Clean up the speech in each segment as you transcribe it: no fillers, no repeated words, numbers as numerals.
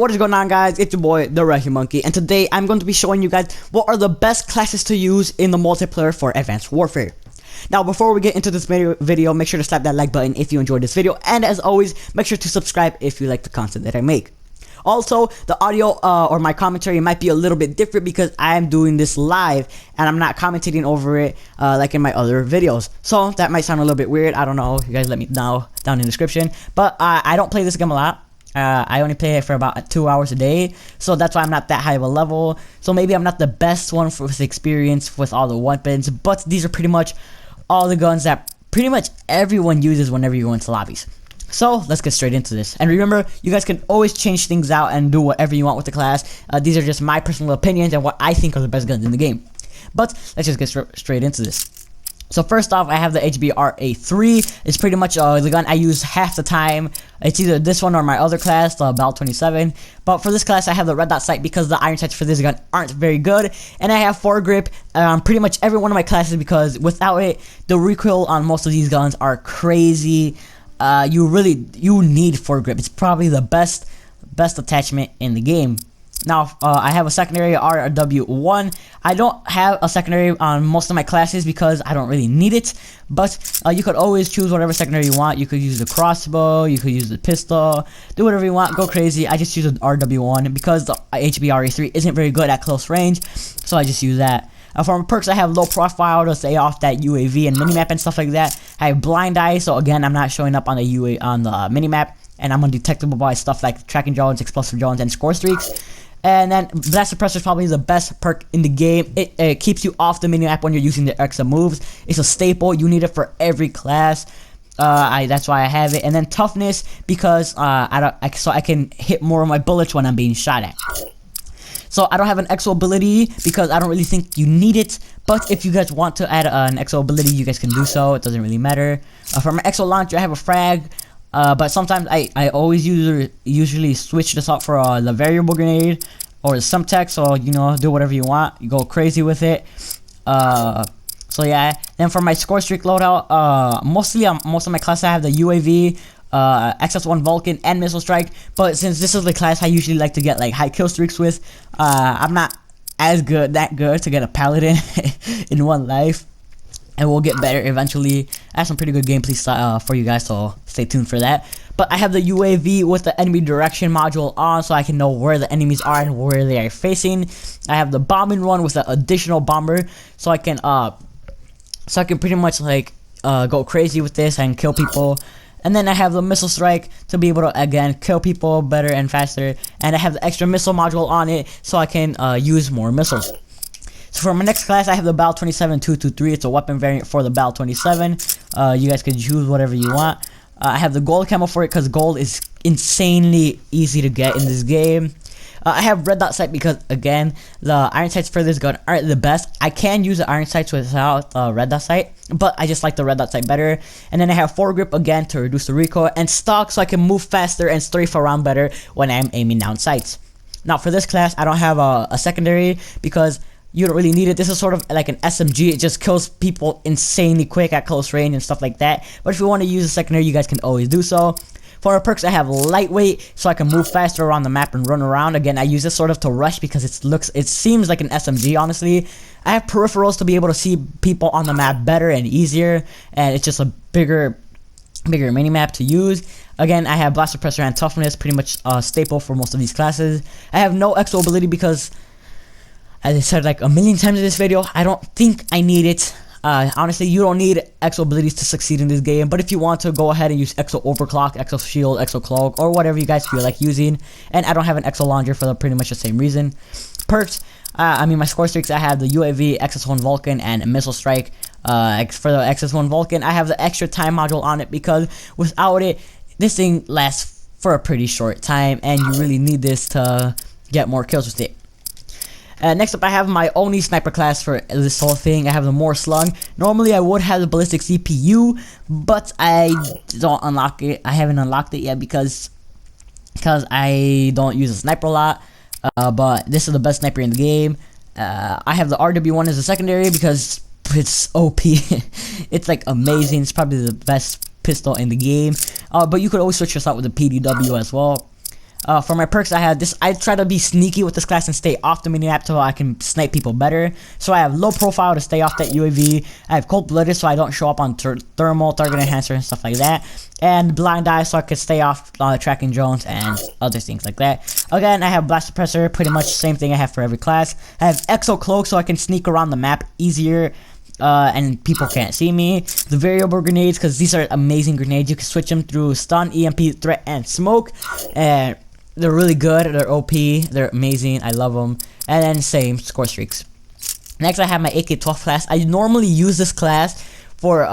what is going on, guys? It's your boy, the Rehi Monkey, and today I'm going to be showing you guys what are the best classes to use in the multiplayer for Advanced Warfare. Now, before we get into this video, make sure to slap that like button if you enjoyed this video, and as always, make sure to subscribe if you like the content that I make. Also, the audio or my commentary might be a little bit different because I am doing this live and I'm not commentating over it like in my other videos. So that might sound a little bit weird. I don't know. You guys let me know down in the description. But I don't play this game a lot. I only play it for about 2 hours a day, so that's why I'm not that high of a level. So maybe I'm not the best one with experience with all the weapons, but these are pretty much all the guns that pretty much everyone uses whenever you go into lobbies. So let's get straight into this. And remember, you guys can always change things out and do whatever you want with the class. These are just my personal opinions and what I think are the best guns in the game. But let's just get straight into this. So first off, I have the HBRA3. It's pretty much the gun I use half the time. It's either this one or my other class, the Bal 27. But for this class, I have the red dot sight because the iron sights for this gun aren't very good. And I have foregrip pretty much every one of my classes because without it, the recoil on most of these guns are crazy. You need foregrip. It's probably the best attachment in the game. Now, I have a secondary RW1. I don't have a secondary on most of my classes because I don't really need it. But you could always choose whatever secondary you want. You could use the crossbow, you could use the pistol, do whatever you want, go crazy. I just use the RW1 because the HBRA3 isn't very good at close range, so I just use that. For my perks, I have low profile to stay off that UAV and minimap and stuff like that. I have blind eye, so again, I'm not showing up on the minimap, and I'm undetectable by stuff like tracking drones, explosive drones, and score streaks. And then Blast Suppressor is probably the best perk in the game. It keeps you off the minimap when you're using the extra moves. It's a staple. You need it for every class. That's why I have it. And then Toughness because so I can hit more of my bullets when I'm being shot at. So I don't have an exo ability because I don't really think you need it. But if you guys want to add an exo ability, you guys can do so. It doesn't really matter. For my exo launcher, I have a frag. But sometimes I always usually switch this up for the variable grenade or the Semtex. So you know, do whatever you want. You go crazy with it. So yeah. Then for my score streak loadout, most of my classes I have the UAV, XS1 Vulcan, and Missile Strike. But since this is the class I usually like to get like high kill streaks with, I'm not that good to get a Paladin in one life. And we'll get better eventually. I have some pretty good gameplay for you guys, so stay tuned for that. But I have the UAV with the enemy direction module on, so I can know where the enemies are and where they are facing. I have the bombing run with the additional bomber, so I can pretty much like go crazy with this and kill people. And then I have the missile strike to be able to again kill people better and faster. And I have the extra missile module on it, so I can use more missiles. So for my next class, I have the Bal 27 223. It's a weapon variant for the Bal 27. You guys can choose whatever you want. I have the gold camo for it because gold is insanely easy to get in this game. I have red dot sight because again, the iron sights for this gun aren't the best. I can use the iron sights without red dot sight, but I just like the red dot sight better. And then I have foregrip again to reduce the recoil, and stock so I can move faster and strafe around better when I'm aiming down sights. Now for this class, I don't have a secondary because you don't really need it. This is sort of like an SMG. It just kills people insanely quick at close range and stuff like that. But if you want to use a secondary, you guys can always do so. For our perks, I have lightweight, so I can move faster around the map and run around. Again, I use this sort of to rush because it seems like an SMG, honestly. I have peripherals to be able to see people on the map better and easier, and it's just a bigger minimap to use. Again, I have Blast Suppressor and Toughness, pretty much a staple for most of these classes. I have no exo ability because, as I said like a million times in this video, I don't think I need it. Honestly, you don't need exo abilities to succeed in this game, but if you want to, go ahead and use exo overclock, exo shield, exo cloak, or whatever you guys feel like using. And I don't have an exo launcher for pretty much the same reason. Perks, my score streaks, I have the UAV, XS1 Vulcan, and Missile Strike. For the XS1 Vulcan, I have the extra time module on it because without it, this thing lasts for a pretty short time, and you really need this to get more kills with it. Next up, I have my only sniper class for this whole thing. I have the More Slung. Normally, I would have the ballistic CPU, but I don't unlock it. I haven't unlocked it yet because I don't use a sniper a lot. But this is the best sniper in the game. I have the RW1 as a secondary because it's OP. It's like amazing. It's probably the best pistol in the game. But you could always switch this out with the PDW as well. For my perks, I have this. I try to be sneaky with this class and stay off the minimap so I can snipe people better. So I have low profile to stay off that UAV. I have cold blooded so I don't show up on thermal, target enhancer, and stuff like that. And blind eye so I can stay off tracking drones and other things like that. Again, I have blast suppressor, pretty much the same thing I have for every class. I have exo cloak so I can sneak around the map easier. And people can't see me. The variable grenades, because these are amazing grenades. You can switch them through stun, EMP, threat, and smoke. And they're really good. They're OP. They're amazing. I love them. And then same score streaks. Next, I have my AK-12 class. I normally use this class for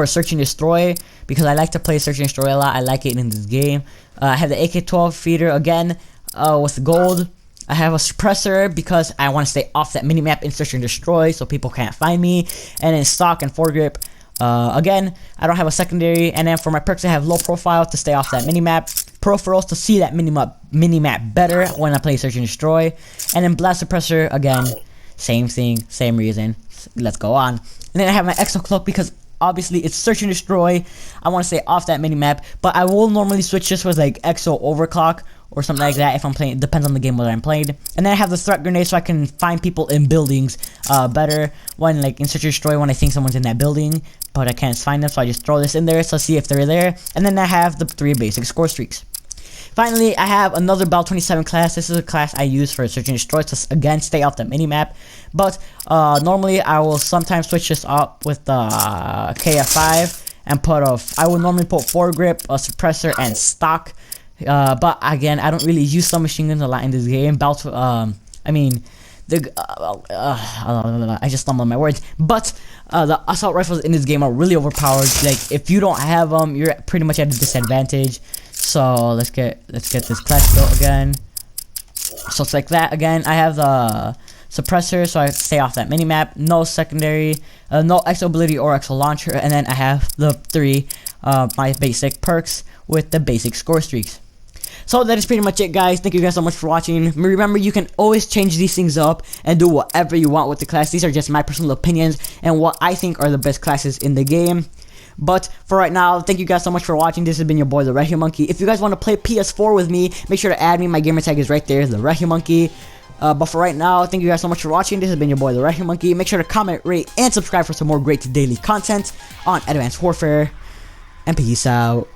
search and destroy because I like to play search and destroy a lot. I like it in this game. I have the AK-12 feeder again with gold. I have a suppressor because I want to stay off that minimap in search and destroy so people can't find me. And then stock and foregrip. Again, I don't have a secondary. And then for my perks, I have low profile to stay off that minimap. Peripherals to see that minimap better when I play search and destroy. And then blast suppressor, again, same thing, same reason. Let's go on. And then I have my exo cloak because obviously it's search and destroy. I want to stay off that minimap, but I will normally switch this with like exo overclock or something like that if I'm playing. It depends on the game whether I'm playing. And then I have the threat grenade so I can find people in buildings better when like in search and destroy when I think someone's in that building, but I can't find them, so I just throw this in there to see if they're there. And then I have the 3 basic score streaks. Finally, I have another Bell 27 class. This is a class I use for search and destroy to again stay off the minimap. But normally I will sometimes switch this up with the KF5 and I will normally put foregrip, a suppressor, and stock. But again, I don't really use submachine guns a lot in this game. I just stumbled on my words. But the assault rifles in this game are really overpowered. Like if you don't have them, you're pretty much at a disadvantage. So let's get this class built again. So it's like that again. I have the suppressor, so I stay off that minimap. No secondary, no exo ability or exo launcher, and then I have the 3 my basic perks with the basic score streaks. So that is pretty much it, guys. Thank you guys so much for watching. Remember, you can always change these things up and do whatever you want with the class. These are just my personal opinions and what I think are the best classes in the game. But for right now, thank you guys so much for watching. This has been your boy, the Red Hue Monkey. If you guys want to play PS4 with me, make sure to add me. My gamer tag is right there, the Red Hue Monkey. But for right now, thank you guys so much for watching. This has been your boy, the Red Hue Monkey. Make sure to comment, rate, and subscribe for some more great daily content on Advanced Warfare. And peace out.